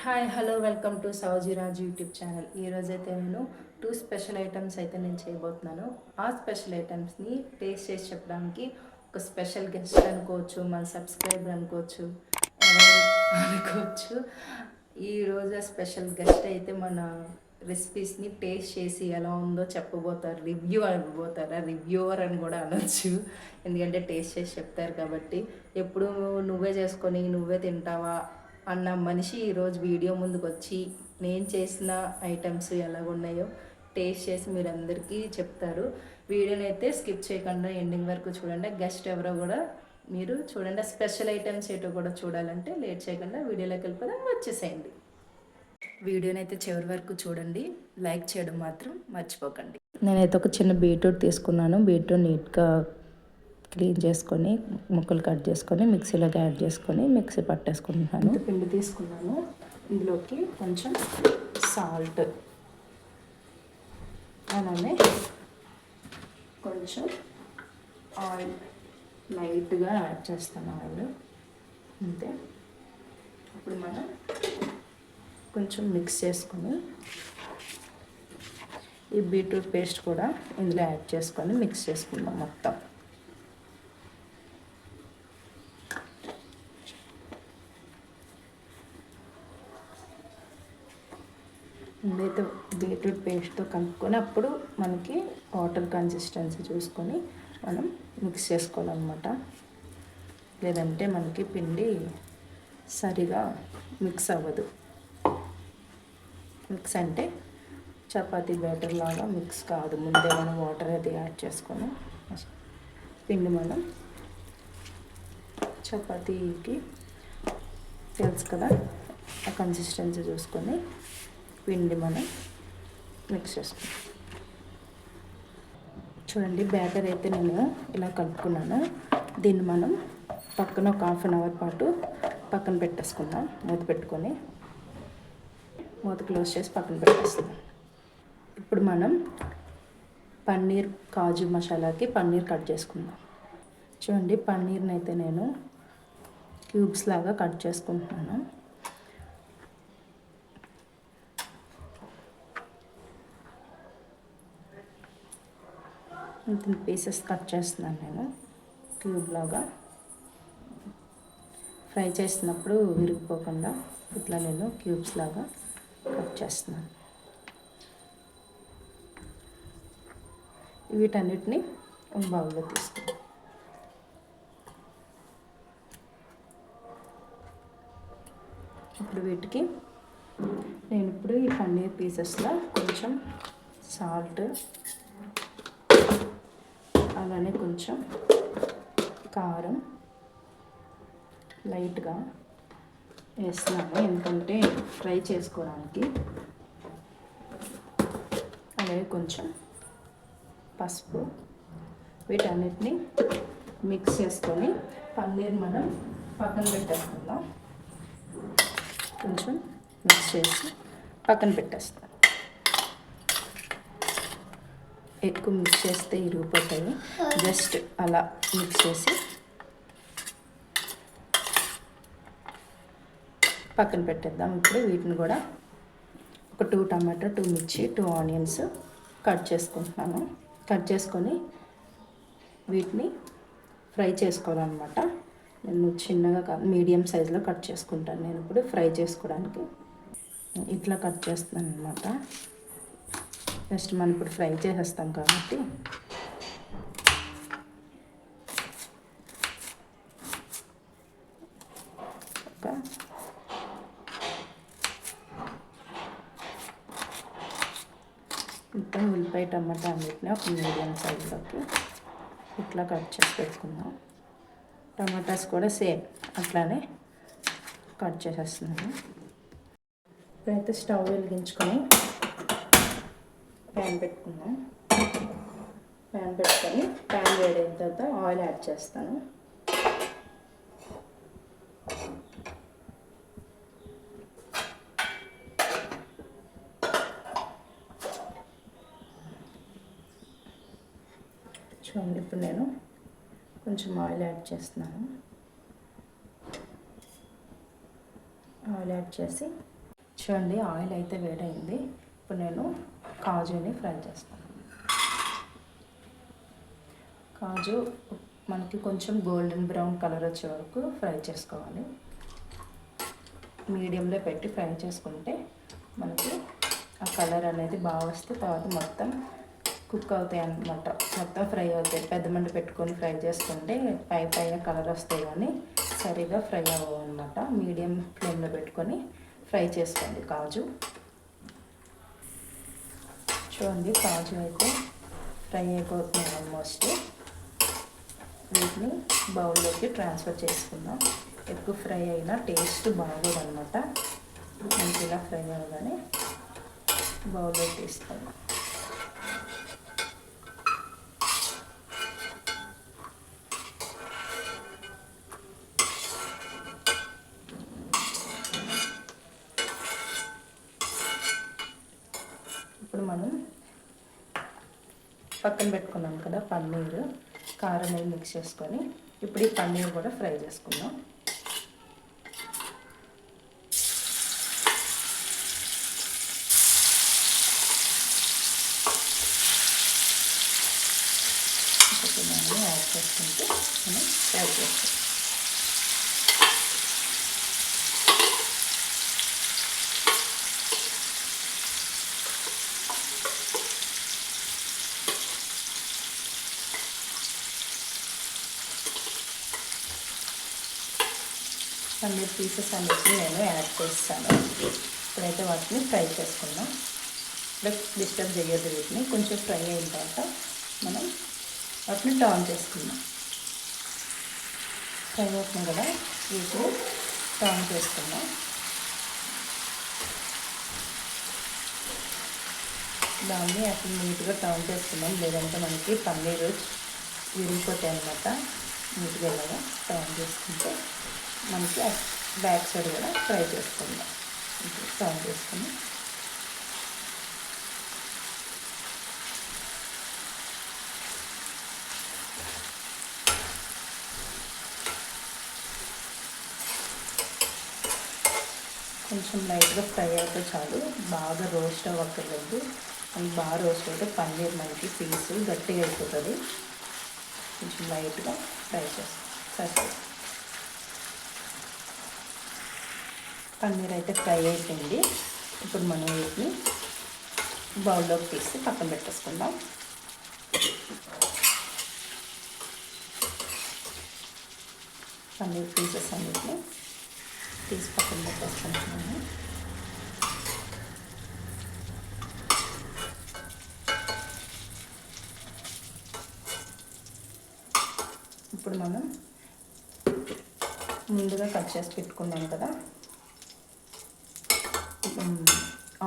Hi hello welcome to Sowjiraj YouTube channel. ఈరోజైతే నేను 2 special items అయితే నేను చేయబోతున్నాను. ఆ స్పెషల్ ఐటమ్స్ని టేస్ట్ చేసి చెప్పడానికి ఒక స్పెషల్ గెస్ట్ అనుకోవచ్చు, మన సబ్స్క్రైబర్ అనుకోవచ్చు, అనుకోవచ్చు. ఈరోజు ఆ స్పెషల్ గెస్ట్ అయితే మన రెసిపీస్ని టేస్ట్ చేసి ఎలా ఉందో చెప్పబోతారు, రివ్యూ అనబోతారా, రివ్యూవర్ అని కూడా అనొచ్చు. ఎందుకంటే టేస్ట్ చేసి చెప్తారు కాబట్టి. ఎప్పుడు నువ్వే చేసుకొని నువ్వే తింటావా అన్న మనిషి ఈరోజు వీడియో ముందుకు వచ్చి నేను చేసిన ఐటమ్స్ ఎలాగున్నాయో టేస్ట్ చేసి మీరు అందరికీ చెప్తారు. వీడియోని అయితే స్కిప్ చేయకుండా ఎండింగ్ వరకు చూడండి. గెస్ట్ ఎవరో కూడా మీరు చూడండి. స్పెషల్ ఐటమ్స్ ఏటో కూడా చూడాలంటే లేట్ చేయకుండా వీడియోలోకి వెళ్ళిపోదాం, వచ్చేసేయండి. వీడియోని అయితే చివరి వరకు చూడండి, లైక్ చేయడం మాత్రం మర్చిపోకండి. నేనైతే ఒక చిన్న బీట్రూట్ తీసుకున్నాను. బీట్రూట్ నీట్గా క్లీన్ చేసుకొని ముక్కలు కట్ చేసుకొని మిక్సీలోకి యాడ్ చేసుకొని మిక్సీ పట్టేసుకుంటున్నాను. పిండి తీసుకున్నాను. ఇందులోకి కొంచెం సాల్ట్, అలానే కొంచెం ఆయిల్ లైట్గా యాడ్ చేస్తాను. ఆయిల్ అంతే. ఇప్పుడు మనం కొంచెం మిక్స్ చేసుకొని ఈ బీట్రూట్ పేస్ట్ కూడా ఇందులో యాడ్ చేసుకొని మిక్స్ చేసుకుందాం మొత్తం. ఇదైతే బీట్రూట్ పేస్ట్తో కలుపుకొని అప్పుడు మనకి వాటర్ కన్సిస్టెన్సీ చూసుకొని మనం మిక్స్ చేసుకోవాలన్నమాట. లేదంటే మనకి పిండి సరిగా మిక్స్ అవ్వదు. మిక్స్ అంటే చపాతీ బ్యాటర్ లాగా మిక్స్ కాదు. ముందే మనం వాటర్ అది యాడ్ చేసుకొని పిండి మనం చపాతీకి తెలుసు కదా, ఆ కన్సిస్టెన్సీ చూసుకొని పిండి మనం మిక్స్ చేసుకుంటాం. చూడండి, బ్యాటర్ అయితే నేను ఇలా కలుపుకున్నాను. దీన్ని మనం పక్కన ఒక 1/2 అవర్ పాటు పక్కన పెట్టేసుకుందాం. మూత పెట్టుకొని మూత క్లోజ్ చేసి పక్కన పెట్టేస్తాం. ఇప్పుడు మనం పన్నీర్ కాజు మసాలాకి పన్నీర్ కట్ చేసుకుందాం. చూడండి, పన్నీర్ని అయితే నేను క్యూబ్స్ లాగా కట్ చేసుకుంటున్నాను. ఇంత పీసెస్ కట్ చేస్తున్నాను నేను క్యూబ్ లాగా. ఫ్రై చేస్తున్నప్పుడు విరిగిపోకుండా ఇట్లా నేను క్యూబ్స్ లాగా కట్ చేస్తున్నాను. వీటన్నిటిని ఒక బౌల్లో తీసుకుంటాను. ఇప్పుడు వీటికి నేను ఇప్పుడు ఈ పన్నీర్ పీసెస్లో కొంచెం సాల్ట్, అలానే కొంచెం కారం లైట్గా వేస్తున్నాను, ఎందుకంటే ఫ్రై చేసుకోవడానికి. అలాగే కొంచెం పసుపు. వీటన్నిటిని మిక్స్ చేసుకొని పన్నీర్ మనం పక్కన పెట్టేసుకుందాం. కొంచెం మిక్స్ చేసి పక్కన పెట్టేస్తాం. ఎక్కువ మిక్స్ చేస్తే ఇరిగిపోతాయి. జస్ట్ అలా మిక్స్ చేసి పక్కన పెట్టేద్దాం. ఇప్పుడు వీటిని కూడా ఒక 2 టమాటో, 2 మిర్చి, 2 ఆనియన్స్ కట్ చేసుకుంటున్నాను. కట్ చేసుకొని వీటిని ఫ్రై చేసుకోవాలన్నమాట. నేను చిన్నగా మీడియం సైజులో కట్ చేసుకుంటాను. నేను ఇప్పుడు ఫ్రై చేసుకోవడానికి ఇట్లా కట్ చేస్తున్నాను అనమాట. జస్ట్ మనం ఇప్పుడు ఫ్రై చేసేస్తాం కాబట్టి ఒక మొత్తం ఉల్లిపాయ టమాటా అన్నిటిని ఒక మీడియం సైజులోకి ఇట్లా కట్ చేసి పెట్టుకుందాం. టమాటాస్ కూడా సేమ్ అట్లానే కట్ చేసేస్తున్నాను. ఇప్పుడైతే స్టవ్ వెలిగించుకొని ప్యాన్ పెట్టుకుందాం. ప్యాన్ పెట్టుకొని ప్యాన్ వేడైన తర్వాత ఆయిల్ యాడ్ చేస్తాను. చూడండి, ఇప్పుడు నేను కొంచెం ఆయిల్ యాడ్ చేస్తున్నాను. ఆయిల్ యాడ్ చేసి చూడండి ఆయిల్ అయితే వేడైంది. ఇప్పుడు నేను కాజుని ఫ్రై చేస్తాను. కాజు మనకి కొంచెం గోల్డెన్ బ్రౌన్ కలర్ వచ్చే వరకు ఫ్రై చేసుకోవాలి. మీడియంలో పెట్టి ఫ్రై చేసుకుంటే మనకి ఆ కలర్ అనేది బాగా వస్తే తర్వాత మొత్తం కుక్ అవుతాయి అన్నమాట. మొత్తం ఫ్రై అవుతాయి. పెద్ద మంట పెట్టుకొని ఫ్రై చేసుకుంటే పైన కలర్ వస్తాయి కానీ సరిగా ఫ్రై అవ్వవు అన్నమాట. మీడియం ఫ్లేమ్లో పెట్టుకొని ఫ్రై చేసుకోండి కాజు. చూడండి కాజు అయితే ఫ్రై అయిపోతున్నాయి ఆల్మోస్ట్. వీటిని బౌల్లోకి ట్రాన్స్ఫర్ చేసుకుందాం. ఎక్కువ ఫ్రై అయినా టేస్ట్ బాగోదన్నమాట. మనకి ఇలా ఫ్రై అవ్వగానే బౌల్లోకి తీసుకుందాం. ఇప్పుడు మనం పక్కన పెట్టుకున్నాం కదా పన్నీరు, కారం అనేది మిక్స్ చేసుకొని ఇప్పుడు ఈ పన్నీర్ కూడా ఫ్రై చేసుకుందాం. పన్నీర్ యాడ్ చేసుకుంటూ మనం ఫ్రై చేస్తాం. పన్నీర్ పీసెస్ అన్నిటిని నేను యాడ్ చేస్తాను. ఇప్పుడైతే వాటిని ఫ్రై చేసుకుందాం. డిస్టర్బ్ చేయొద్దు వీటిని. కొంచెం ఫ్రై అయిన తర్వాత మనం వాటిని టర్న్ చేసుకుందాం. ఫ్రై అవుతున్నాం కదా, వీటిని టర్న్ చేసుకుందాం. దాన్ని అసలు నీట్గా టర్న్ చేసుకుందాం, లేదంటే మనకి పన్నీరు విరిగిపోతాయి అన్నమాట. నీట్గా ఇలాగా టర్న్ చేసుకుంటే మనకి బ్యాక్ సైడ్ కూడా ఫ్రై చేసుకుందాం. టర్న్ చేసుకుని కొంచెం లైట్గా ఫ్రై అయితే చాలు, బాగా రోస్ట్ అవ్వక్కర్లేదు. అది బాగా రోస్ట్ అయితే పన్నీర్ మనకి పీసు గట్టిగా అయిపోతుంది. కొంచెం లైట్గా ఫ్రై చేస్తాం. పన్నీర్ అయితే ఫ్రై అయిపోయింది. ఇప్పుడు మనం వీటిని బౌల్లోకి తీసి పక్కన పెట్టేసుకుందాం. పన్నీర్ పీసెస్ అన్నిటిని తీసి పక్కన పెట్టేసుకుంటున్నాము. ఇప్పుడు మనం ముందుగా కట్ చేసి పెట్టుకున్నాం కదా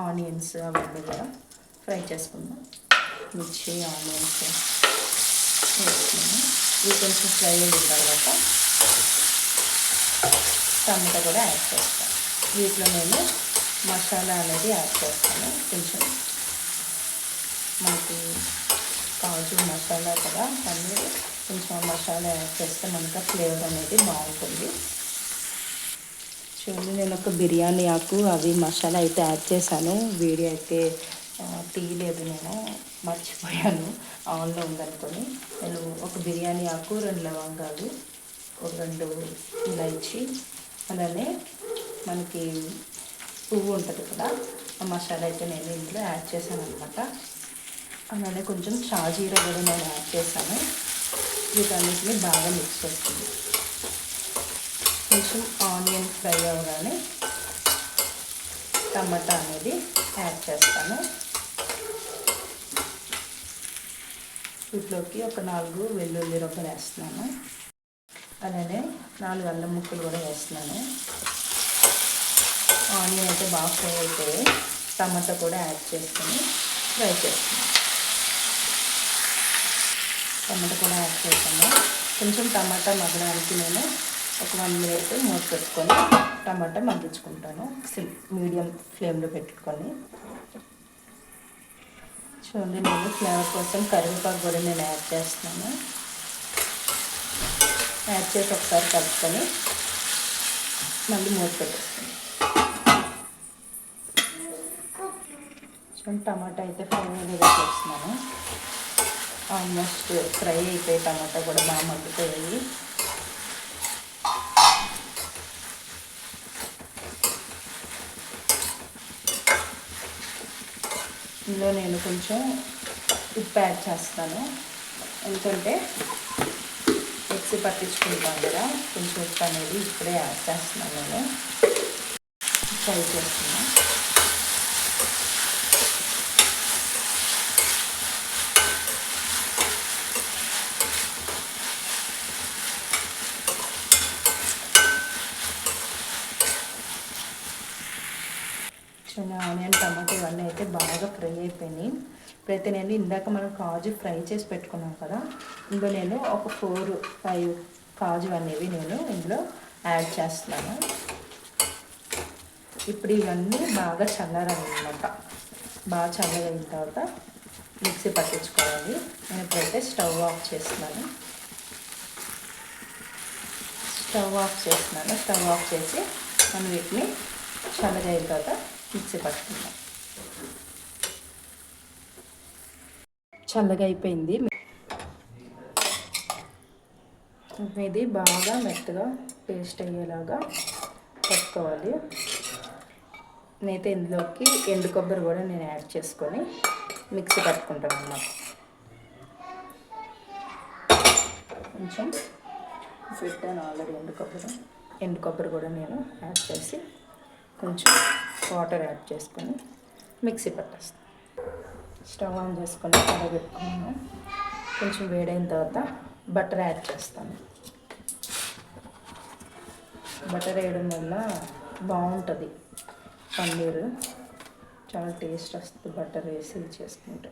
ఆనియన్స్, అవన్నీ కూడా ఫ్రై చేసుకుందాం. మిర్చి, ఆనియన్స్ వేసుకున్నాము. ఇవి కొంచెం ఫ్రై అయిన తర్వాత టమాటా కూడా యాడ్ చేస్తాను. వీటిలో నేను మసాలా అనేది యాడ్ చేస్తాను. కొంచెం మనకి కాజు మసాలా కదా పన్నీర్, కొంచెం మసాలా యాడ్ చేస్తే మనకు ఫ్లేవర్ అనేది బాగుంటుంది. చూడండి, నేను ఒక బిర్యానీ ఆకు అవి మసాలా అయితే యాడ్ చేశాను. వీడియో అయితే తీయలేదు, నేను మర్చిపోయాను ఆన్లో ఉందనుకొని. నేను ఒక బిర్యానీ ఆకు, 2 లవంగాలు, ఒక 2 ఇలాచి, అలానే మనకి పువ్వు ఉంటుంది కదా, ఆ మసాలా అయితే నేను ఇందులో యాడ్ చేశాను అనమాట. అలానే కొంచెం షాజీరా కూడా నేను యాడ్ చేశాను. వీటన్నిటిని బాగా మిక్స్ చేస్తుంది. కొంచెం ఆనియన్ ఫ్రై అవ్వగానే టమాటా అనేది యాడ్ చేస్తాను. వీటిలోకి ఒక 4 వెల్లుల్లి రొబ్బలు వేస్తున్నాను. అలానే 4 అల్లం ముక్కలు కూడా వేస్తున్నాను. ఆనియన్ అయితే బాగా ఫ్రై అయిపోయి టమాటా కూడా యాడ్ చేసుకొని ఫ్రై చేస్తున్నాను. టమాటా కూడా యాడ్ చేస్తాను. కొంచెం టమాటా మగ్గడానికి నేను ఒక 1 మినిట్ మూత పెట్టుకొని టమాటా మగ్గించుకుంటాను. మీడియం ఫ్లేమ్లో పెట్టుకొని. చూడండి, నేను ఫ్లేవర్ కోసం కరివేపాకు కూడా నేను యాడ్ చేస్తున్నాను. యాడ్ చేసి ఒకసారి కలుపుకొని మళ్ళీ మూత పెట్టేస్తాను. టమాటా అయితే ఫ్రైగా చేస్తున్నాను. ఆల్మోస్ట్ ఫ్రై అయిపోయి టమాటా కూడా బాగా మగ్గిపోయాయి. ఇందులో నేను కొంచెం ఉప్పు యాడ్ చేస్తాను, ఎందుకంటే మిక్సీ పట్టించుకుంటాం కదా, కొంచెం ఉప్పు అనేది ఇప్పుడే యాడ్ చేస్తున్నాను. నేను ఫ్రై చేస్తున్నాను. ఆనియన్ టమాటో ఇవన్నీ అయితే బాగా ఫ్రై అయిపోయినాయి. ఇప్పుడైతే నేను ఇందాక మనం కాజు ఫ్రై చేసి పెట్టుకున్నాం కదా, ఇందులో నేను ఒక 4-5 కాజు అనేవి నేను ఇందులో యాడ్ చేస్తున్నాను. ఇప్పుడు ఇవన్నీ బాగా చల్లారనమాట. బాగా చల్లగైన తర్వాత మిక్సీ పట్టించుకోవాలి. నేను ఇప్పుడైతే స్టవ్ ఆఫ్ చేస్తున్నాను. స్టవ్ ఆఫ్ చేసి మనం వీటిని చల్లగైన తర్వాత మిక్సీ పట్టుకుందాం. చల్లగా అయిపోయింది. ఇది బాగా మెత్తగా పేస్ట్ అయ్యేలాగా పట్టుకోవాలి. నేనైతే ఇందులోకి ఎండు కొబ్బరి కూడా నేను యాడ్ చేసుకొని మిక్సీ పట్టుకుంటాను అన్నమాట. కొంచెం పెట్టాను ఆల్రెడీ ఎండు కొబ్బరి కూడా నేను యాడ్ చేసి కొంచెం వాటర్ యాడ్ చేసుకొని మిక్సీ పట్టేస్తాను. స్టవ్ ఆన్ చేసుకొని కడగబెట్టుకున్నాను. కొంచెం వేడైన తర్వాత బటర్ యాడ్ చేస్తాను. బటర్ వేయడం వల్ల బాగుంటుంది పన్నీరు, చాలా టేస్ట్ వస్తుంది బటర్ వేసి చేసుకుంటే.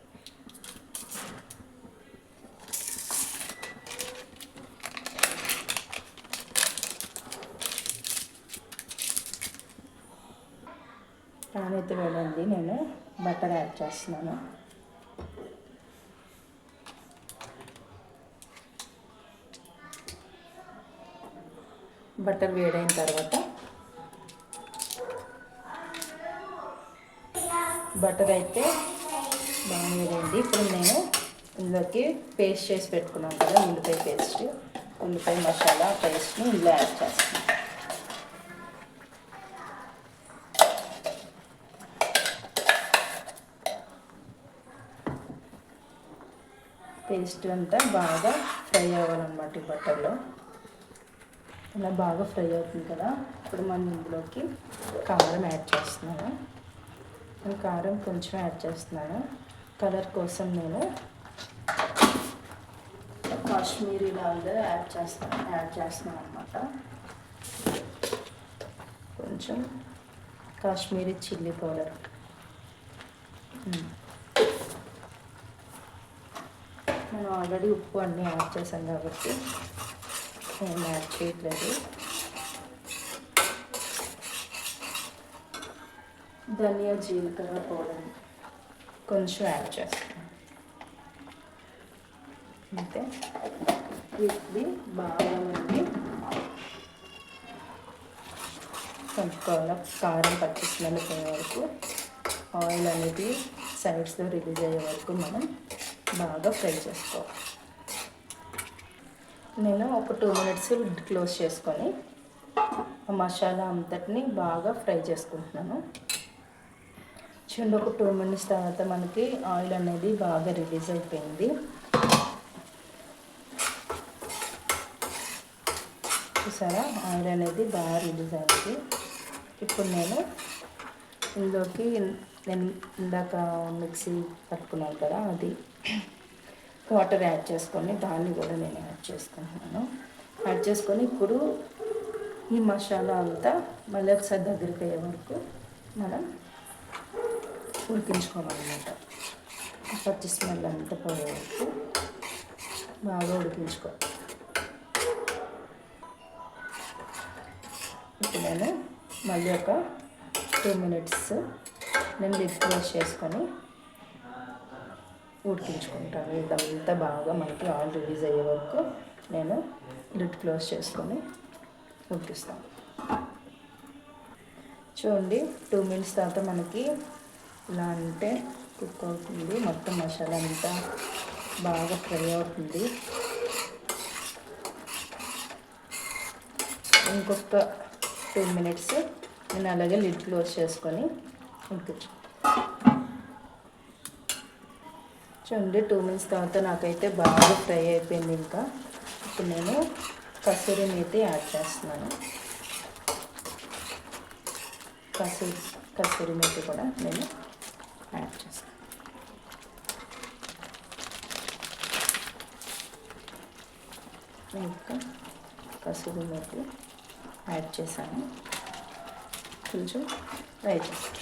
ప్యాన్ అయితే వేడండి, నేను బటర్ యాడ్ చేస్తున్నాను. బటర్ వేడైన తర్వాత బటర్ అయితే బాగా వేడండి. ఇప్పుడు నేను ఇందులోకి పేస్ట్ చేసి పెట్టుకున్నాను కదా, ఉల్లిపాయ మసాలా పేస్ట్ని ఇందులో యాడ్ చేస్తాను. పేస్ట్ అంతా బాగా ఫ్రై అవ్వాలన్నమాట ఈ బటర్లో. ఇలా బాగా ఫ్రై అవుతుంది కదా, ఇప్పుడు మనం ఇందులోకి కారం యాడ్ చేస్తున్నాను. నేను కారం కొంచెం యాడ్ చేస్తున్నాను. కలర్ కోసం నేను కాశ్మీరీ లాల్ యాడ్ చేస్తున్నాను అన్నమాట. కొంచెం కాశ్మీరీ చిల్లీ పౌడర్. నేను ఆల్రెడీ ఉప్పు అన్నీ యాడ్ చేశాను కాబట్టి నేను యాడ్ చేయట్లేదు. ధనియా జీలకర్ర పౌడర్ కొంచెం యాడ్ చేస్తాను. అంతే. ఇది బాగా మంది కలుపుకోవాలి. కారం పచ్చి స్మెల్ పోయే వరకు, ఆయిల్ అనేది సైడ్స్లో రిలీజ్ అయ్యే వరకు మనం బాగా ఫ్రై చేసుకోవాలి. నేను ఒక 2 మినిట్స్ లిడ్ క్లోజ్ చేసుకొని ఆ మసాలా అంతటిని బాగా ఫ్రై చేసుకుంటున్నాను. చూడండి, ఒక 2 మినిట్స్ తర్వాత మనకి ఆయిల్ అనేది బాగా రిలీజ్ అయిపోయింది. చూసారా, ఆయిల్ అనేది బాగా రిలీజ్ అయింది. ఇప్పుడు నేను ఇందులోకి నేను ఇందాక మిక్సీ పట్టుకున్నాను కదా, అది వాటర్ యాడ్ చేసుకొని దాన్ని కూడా నేను యాడ్ చేసుకుంటున్నాను. యాడ్ చేసుకొని ఇప్పుడు ఈ మసాలా అంతా మళ్ళీ ఒకసారి దగ్గరికి అయ్యే వరకు మనం ఉడికించుకోవాలన్నమాట. పచ్చి స్మెల్ అంతా పోయే వరకు బాగా ఉడికించుకోవాలి. ఇప్పుడు నేను మళ్ళీ ఒక 2 మినిట్స్ నేను లిడ్ క్లోజ్ చేసుకొని ఉడికించుకుంటాను. ఇదంతా బాగా మనకి ఆయిల్ రిలీజ్ అయ్యే వరకు నేను లిడ్ క్లోజ్ చేసుకొని ఉడికిస్తాను. చూడండి, 2 మినిట్స్ తర్వాత మనకి ఇలా అంటే కుక్ అవుతుంది, మొత్తం మసాలా అంతా బాగా ఫ్రై అవుతుంది. ఇంకొక 2 minutes నేను అలాగే లిడ్ క్లోజ్ చేసుకొని ఉడికించు. చూడండి 2 minutes తర్వాత నాకైతే బాగా ఫ్రై అయిపోయింది. ఇంకా ఇప్పుడు నేను కసూరి మేతి యాడ్ చేస్తున్నాను. కసూరి మేతి కూడా నేను యాడ్ చేస్తాను. ఇంకా కసూరి మేతి యాడ్ చేశాను. కొంచెం ఫ్రై చేస్తాను.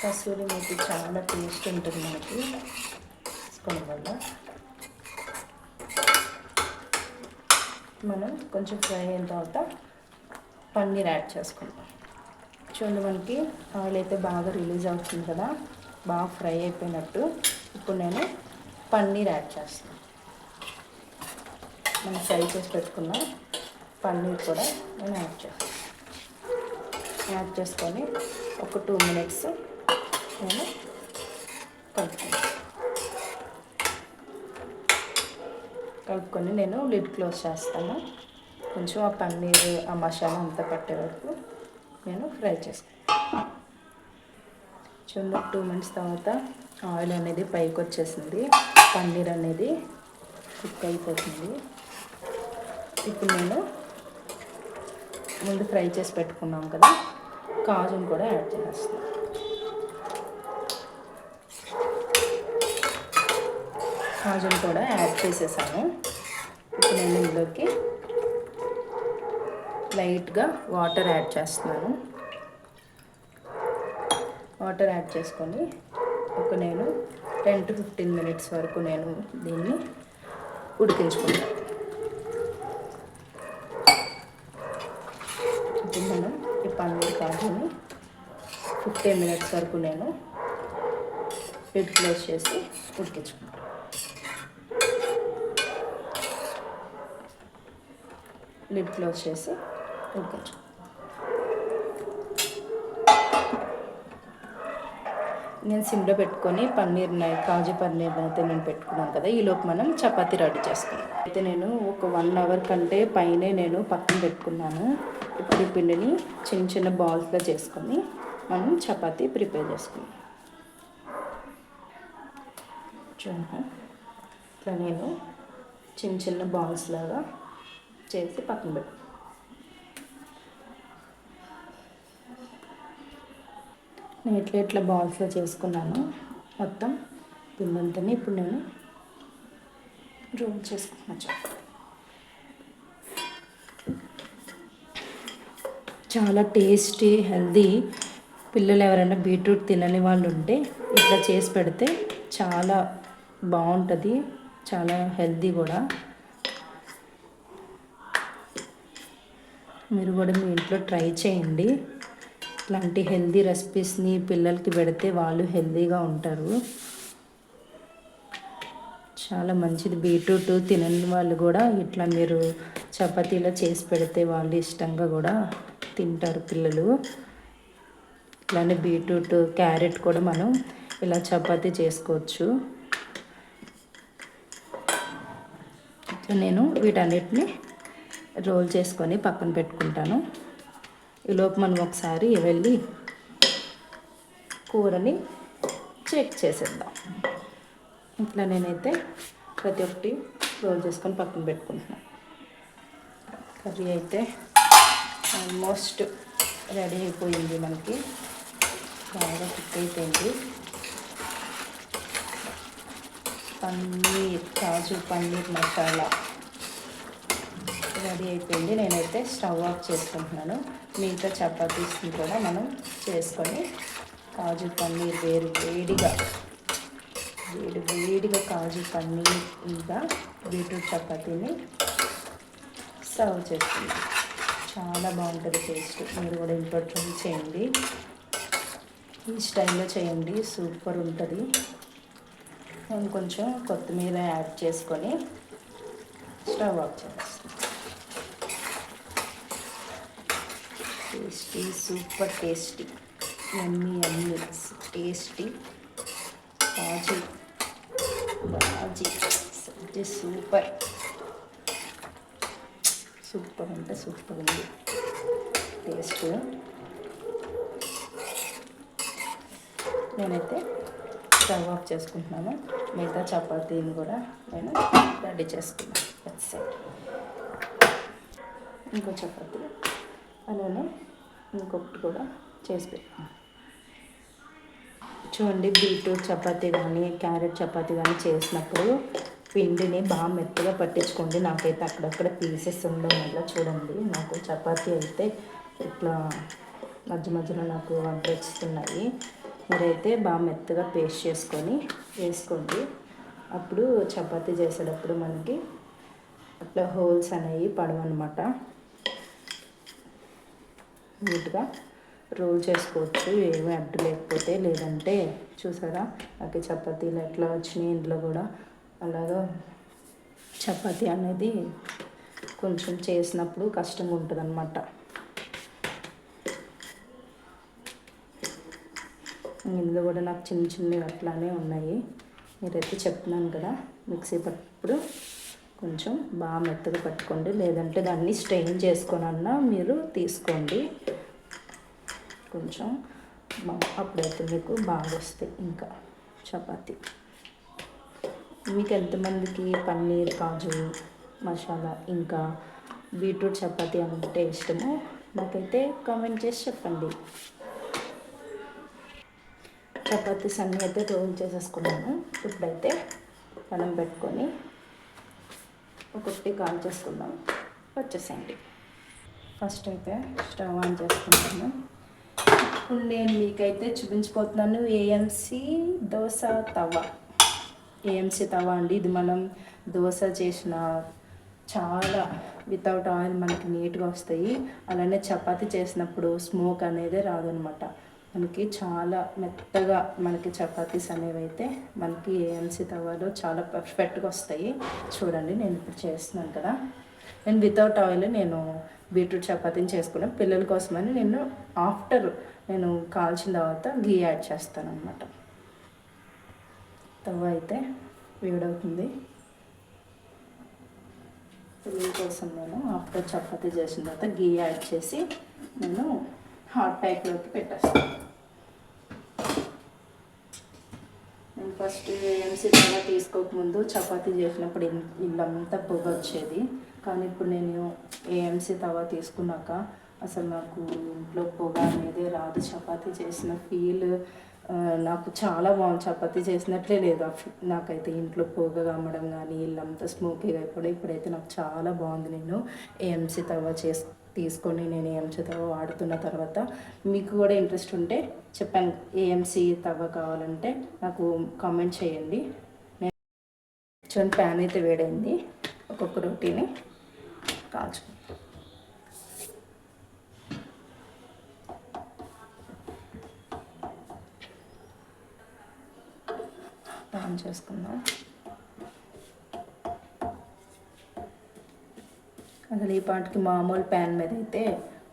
కసూరి మేతి చాలా టేస్ట్ ఉంటుంది మనకి వేసుకోవడం వల్ల. మనం కొంచెం ఫ్రై అయిన తర్వాత పన్నీర్ యాడ్ చేసుకుంటాం. చూడండి మనకి ఆయిల్ అయితే బాగా రిలీజ్ అవుతుంది కదా, బాగా ఫ్రై అయిపోయినట్టు. ఇప్పుడు నేను పన్నీర్ యాడ్ చేస్తాను. మనం ఫ్రై చేసి పెట్టుకున్న పన్నీర్ కూడా నేను యాడ్ చేసుకొని ఒక 2 minutes నేను కలుపుకొని నేను లిడ్ క్లోజ్ చేస్తాను. కొంచెం ఆ పన్నీర్ ఆ మసాలా అంతా పట్టే వరకు నేను ఫ్రై చేసుకుంటాను. చూడండి 2 minutes తర్వాత ఆయిల్ అనేది పైకి వచ్చేసింది, పన్నీర్ అనేది కుక్ అయిపోతుంది. ఇప్పుడు నేను ముందు ఫ్రై చేసి పెట్టుకున్నాం కదా కాజును కూడా యాడ్ చేస్తాను. కాజును కూడా యాడ్ చేసేసాను. ఇప్పుడు నేను ఇందులోకి లైట్గా వాటర్ యాడ్ చేస్తున్నాను. వాటర్ యాడ్ చేసుకొని నేను 10 to 15 minutes వరకు నేను దీన్ని ఉడికించుకుంటాను. ఇప్పుడు మనం ఈ పన్నీర్ కాజుని 15 minutes వరకు నేను లిడ్ క్లోజ్ చేసి ఉడికించుకుంటాను. లిడ్ క్లోజ్ చేసి ఉడికించు. నేను సిమ్లో పెట్టుకొని కాజు పన్నీర్ అయితే నేను పెట్టుకున్నాను కదా, ఈలోపు మనం చపాతీ రెడీ చేసుకున్నాం. అయితే నేను ఒక 1 hour కంటే పైనే నేను పక్కన పెట్టుకున్నాను. ఇప్పుడు ఈ పిండిని చిన్న చిన్న బాల్స్లో చేసుకొని మనం చపాతీ ప్రిపేర్ చేసుకున్నాం. చూడండి ఇట్లా నేను చిన్న చిన్న బాల్స్ లాగా చేసి పక్కన పెట్టు. నేను ఇట్లా బాల్స్లో చేసుకున్నాను మొత్తం పిండంతని. ఇప్పుడు నేను రోల్ చేసుకున్నాను. చాలా టేస్టీ హెల్దీ. పిల్లలు ఎవరైనా బీట్రూట్ తినని వాళ్ళు ఉంటే ఇట్లా చేసి పెడితే చాలా బాగుంటుంది, చాలా హెల్దీ కూడా. మీరు కూడా మీ ఇంట్లో ట్రై చేయండి. ఇట్లాంటి హెల్దీ రెసిపీస్ని పిల్లలకి పెడితే వాళ్ళు హెల్దీగా ఉంటారు. చాలా మంచిది. బీట్రూట్ తినని వాళ్ళు కూడా ఇట్లా మీరు చపాతీలో చేసి పెడితే వాళ్ళు ఇష్టంగా కూడా తింటారు పిల్లలు. ఇట్లానే బీట్రూట్ క్యారెట్ కూడా మనం ఇలా చపాతీ చేసుకోవచ్చు. ఇట్లా నేను వీటన్నిటిని రోల్ చేసుకొని పక్కన పెట్టుకుంటాను. ఈలోపు మనం ఒకసారి వెళ్ళి కూరని చెక్ చేసేద్దాం. ఇట్లా నేనైతే ప్రతి ఒక్కటి రోల్ చేసుకొని పక్కన పెట్టుకుంటున్నాను. కర్రీ అయితే ఆల్మోస్ట్ రెడీ అయిపోయింది, మనకి బాగా కుక్ అయిపోయింది. కాజు పన్నీర్ మసాలా రెడీ అయిపోయింది. నేనైతే స్టవ్ ఆఫ్ చేసుకుంటున్నాను. మిగతా చపాతీస్ని కూడా మనం చేసుకొని కాజు పన్నీర్ వేడిగా కాజు పన్నీర్ ఇంకా బీట్రూట్ చపాతీని సర్వ్ చేస్తుంది. చాలా బాగుంటుంది టేస్ట్. మీరు కూడా ఇంట్లో ట్రై చేయండి, ఈ స్టైల్లో చేయండి, సూపర్ ఉంటుంది. నేను కొంచెం కొత్తిమీర యాడ్ చేసుకొని స్టవ్ ఆఫ్ చేస్తాను. Tasty, super tasty, yummy yummy tasty bhaji bhaji super super అంటే సూపర్ ఉంది టేస్ట్. నేనైతే స్టవ్ ఆఫ్ చేసుకుంటున్నాను. మిగతా చపాతీని కూడా నేను రెడీ చేసుకున్నాను. ఇంకో చపాతీ అలానే ఇంకొకటి కూడా చేసి పెట్టాను. చూడండి, బీట్రూట్ చపాతీ కానీ క్యారెట్ చపాతీ కానీ చేసినప్పుడు పిండిని బాగా మెత్తగా పట్టించుకోండి. నాకైతే అక్కడక్కడ పీసెస్ ఉండడం వల్ల చూడండి, నాకు చపాతీ అయితే ఇట్లా మధ్య మధ్యలో నాకు అడ్డొస్తున్నాయి. మీరైతే బాగా మెత్తగా పేస్ట్ చేసుకొని వేసుకోండి. అప్పుడు చపాతీ చేసేటప్పుడు మనకి అట్లా హోల్స్ అనేవి పడవన్నమాట. నీట్గా రోల్ చేసుకోవచ్చు, ఏమీ అడ్డు లేకపోతే. లేదంటే చూసారా నాకు చపాతీలు ఎట్లా వచ్చినాయి, ఇంట్లో కూడా అలాగా చపాతీ అనేది కొంచెం చేసినప్పుడు కష్టంగా ఉంటుంది అన్నమాట. ఇందులో కూడా నాకు చిన్న చిన్నవి అట్లానే ఉన్నాయి. మీరైతే చెప్తున్నాను కదా, మిక్సీ పట్టుప్పుడు కొంచెం బాగా మెత్తగా పట్టుకోండి. లేదంటే దాన్ని స్ట్రెయిన్ చేసుకొనన్నా మీరు తీసుకోండి కొంచెం. అప్పుడైతే మీకు బాగా వస్తాయి ఇంకా చపాతీ. మీకు ఎంతమందికి పన్నీర్ కాజు మసాలా ఇంకా బీట్రూట్ చపాతీ అంటే ఇష్టమో నాకైతే కామెంట్ చేసి చెప్పండి. చపాతీస్ అన్నీ అయితే రోల్ చేసేసుకున్నాను. ఇప్పుడైతే మనం పెట్టుకొని ఒకటి కాల్ చేసుకుందాం. వచ్చేసేయండి. ఫస్ట్ అయితే స్టవ్ ఆన్ చేసుకుంటాను. ఇప్పుడు నేను మీకైతే చూపించిపోతున్నాను ఏఎంసీ దోశ తవా. ఏఎంసీ తవా అండి, ఇది మనం దోశ చేసిన చాలా వితౌట్ ఆయిల్ మనకి నీట్గా వస్తాయి. అలానే చపాతీ చేసినప్పుడు స్మోక్ అనేది రాదనమాట. మనకి చాలా మెత్తగా మనకి చపాతీస్ అనేవి అయితే మనకి ఏఎంసీ తవాలో చాలా పర్ఫెక్ట్గా వస్తాయి. చూడండి, నేను ఇప్పుడు చేస్తున్నాను కదా, నేను వితౌట్ ఆయిల్ నేను బీట్రూట్ చపాతీని చేసుకున్నాను. పిల్లల కోసమని నేను ఆఫ్టర్ నేను కాల్చిన తర్వాత గీ యాడ్ చేస్తాను అన్నమాట. తవ అయితే వేడవుతుంది. పిల్లల కోసం నేను ఆఫ్టర్ చపాతీ చేసిన తర్వాత గీ యాడ్ చేసి నేను హాట్ ప్యాక్లోకి పెట్టేస్తాను. నేను ఫస్ట్ ఏఎంసీ తవా తీసుకోకముందు చపాతీ చేసినప్పుడు ఇల్లంతా పొగ వచ్చేది. కానీ ఇప్పుడు నేను ఏఎంసీ తవా తీసుకున్నాక అసలు నాకు ఇంట్లో పొగ అనేది రాదు. చపాతీ చేసిన ఫీల్ నాకు చాలా బాగుంది. చపాతీ చేసినట్లే లేదు నాకైతే. ఇంట్లో పొగ కమ్మడం కానీ ఇల్లంతా స్మోకీగా అయిపోవడం ఇప్పుడైతే నాకు చాలా బాగుంది. నేను ఏఎంసీ తవా తీసుకొని నేను ఏఎంసీ తవా వాడుతున్న తర్వాత మీకు కూడా ఇంట్రెస్ట్ ఉంటే చెప్పాను, ఏఎంసీ తవా కావాలంటే నాకు కామెంట్ చేయండి. నేను చూడండి, ప్యాన్ అయితే వేడైంది. ఒక్కొక్క రోటీని కాల్చుకుంటాను. ఆన్ చేసుకుందాం. అసలు ఈ పాటికి మామూలు ప్యాన్ మీద అయితే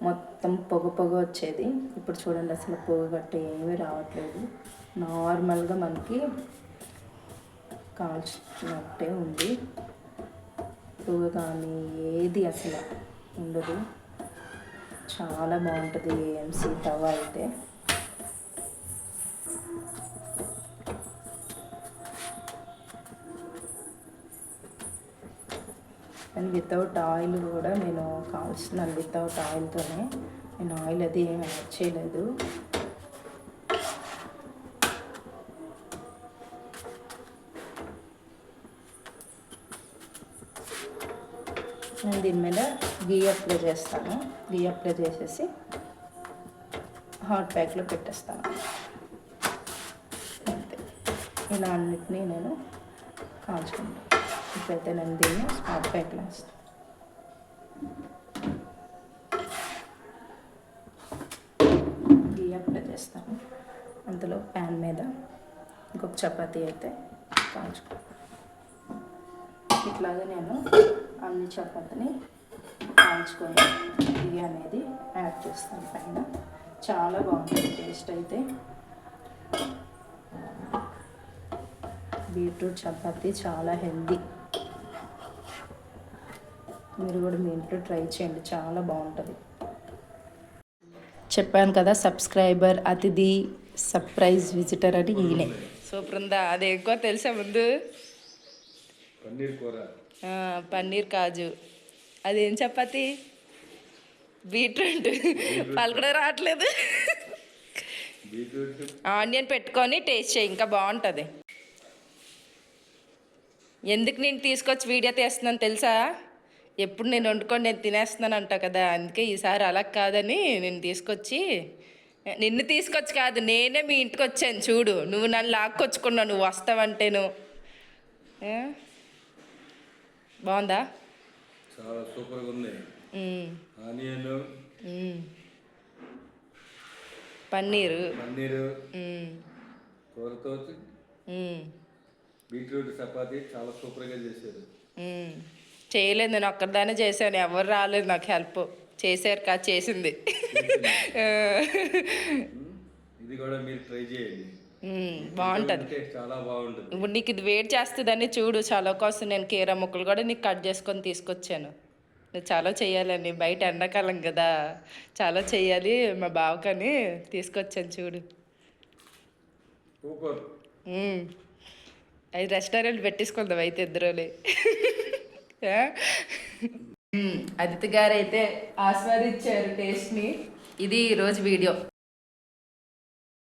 మొత్తం పొగ పొగ వచ్చేది. ఇప్పుడు చూడండి, అసలు పొగ గట్ట ఏమీ రావట్లేదు. నార్మల్గా మనకి కాల్చినట్టే ఉంది. పొగ కానీ ఏది అసలు ఉండదు. చాలా బాగుంటుంది ఏఎంసీ తవా అయితే. అండ్ వితౌట్ ఆయిల్ కూడా నేను కాల్చున్నాను. వితౌట్ ఆయిల్తోనే, నేను ఆయిల్ అది ఏమి యాడ్ చేయలేదు. నేను దీని మీద గీ అప్లై చేస్తాను. గీ అప్లై చేసేసి హాట్ ప్యాక్లో పెట్టేస్తాను. అంతే, ఇలా అన్నిటినీ నేను కాల్చుకుంటాను. ఇప్పుడైతే నేను దీన్ని హాట్ ప్యాక్లో వేస్తాను. గీ అప్లై చేస్తాను. అందులో ప్యాన్ మీద ఇంకొక చపాతీ అయితే కాల్చుకుంటాను. ఇట్లాగే నేను అన్ని చపాతీని కాల్చుకొని ఇది అనేది యాడ్ చేస్తాను పైన. చాలా బాగుంటుంది టేస్ట్ అయితే. బీట్రూట్ చపాతీ చాలా హెల్దీ. మీరు కూడా మీ ఇంట్లో ట్రై చేయండి, చాలా బాగుంటుంది. చెప్పాను కదా సబ్స్క్రైబర్ అతిథి సర్ప్రైజ్ విజిటర్ అని ఈయనే. సూపర్ ఉందా? అది ఎక్కువ తెలుసా ముందు? పన్నీర్ కూర, పన్నీర్ కాజు. అదేం చపాతి? బీట్రూట్ వాళ్ళు కూడా రావట్లేదు. ఆనియన్ పెట్టుకొని టేస్ట్ చేయి, ఇంకా బాగుంటుంది. ఎందుకు నేను తీసుకొచ్చి వీడియో తీస్తున్నాను తెలుసా? ఎప్పుడు నేను వండుకొని నేను తినేస్తున్నాను అంట కదా, అందుకే ఈసారి అలా కాదని నేను తీసుకొచ్చి, నిన్ను తీసుకొచ్చి కాదు నేనే మీ ఇంటికి వచ్చాను చూడు. నువ్వు నన్ను లాక్కొచ్చుకున్నావు, నువ్వు వస్తావంటేను. బాగుందా? చాలా సూపర్గా ఉంది. ఆనియన్, పన్నీరు కూరతో బీట్రూట్ చపాతీ చాలా సూపర్గా చేశారు. చేయలేదు, నేను ఒక్కదానే చేశాను, ఎవరు రాలేదు నాకు హెల్ప్. చేశారు కాదు, చేసింది. ఇది కూడా మీరు ట్రై చేయండి, బాగుంటుంది. చాలా బాగుంటుంది. ఇప్పుడు నీకు ఇది వేడి చేస్తుందని చూడు, చాలా కోసం నేను కీర ముక్కలు కూడా నీకు కట్ చేసుకొని తీసుకొచ్చాను. నువ్వు చాలా చెయ్యాలని, బయట ఎండాకాలం కదా, చాలా చెయ్యాలి మా బావకని తీసుకొచ్చాను చూడు. సూపర్. అది రెస్టారెంట్ పెట్టేసుకుందాం అయితే ఇద్దరులే. అదితి గారు అయితే ఆస్వాదించారు టేస్ట్ని. ఇది ఈరోజు వీడియో.